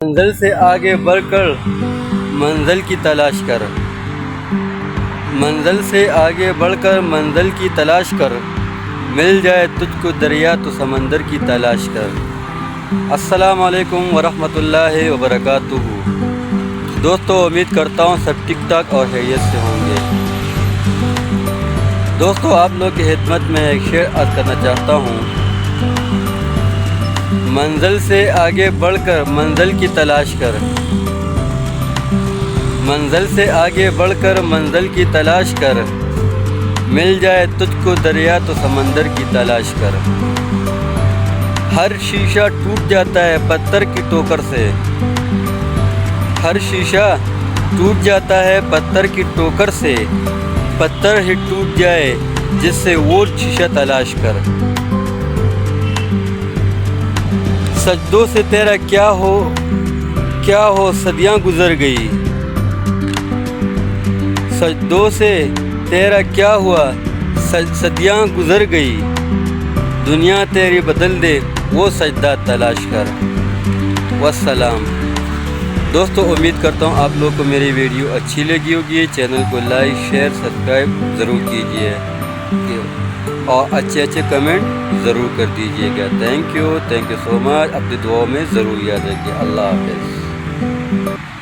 منزل سے آگے بڑھ کر منزل کی تلاش کر، منزل سے آگے بڑھ کر منزل کی تلاش کر، مل جائے تجھ کو دریا تو سمندر کی تلاش کر۔ السلام علیکم ورحمۃ اللہ وبرکاتہ۔ دوستو، امید کرتا ہوں سب ٹھیک ٹھاک اور خیریت سے ہوں گے۔ دوستو، آپ لوگ کی خدمت میں ایک شعر عرض کرنا چاہتا ہوں۔ منزل سے آگے بڑھ کر منزل کی تلاش کر، منزل سے آگے بڑھ کر منزل کی تلاش کر، مل جائے تجھ کو دریا تو سمندر کی تلاش کر۔ ہر شیشہ ٹوٹ جاتا ہے پتھر کی ٹوکر سے، ہر شیشہ ٹوٹ جاتا ہے پتھر کی ٹوکر سے، پتھر ہی ٹوٹ جائے جس سے وہ شیشہ تلاش کر۔ سجدوں سے تیرا کیا ہو صدیاں گزر گئی، سجدوں سے تیرا کیا ہوا صدیاں گزر گئی، دنیا تیری بدل دے وہ سجدہ تلاش کر۔ والسلام۔ دوستو، امید کرتا ہوں آپ لوگ کو میری ویڈیو اچھی لگی ہوگی۔ چینل کو لائک شیئر سبسکرائب ضرور کیجیے اور اچھے کمنٹ ضرور کر دیجیے گا۔ تھینک یو سو مچ۔ اپنی دعاؤں میں ضرور یاد رکھیے۔ اللہ حافظ۔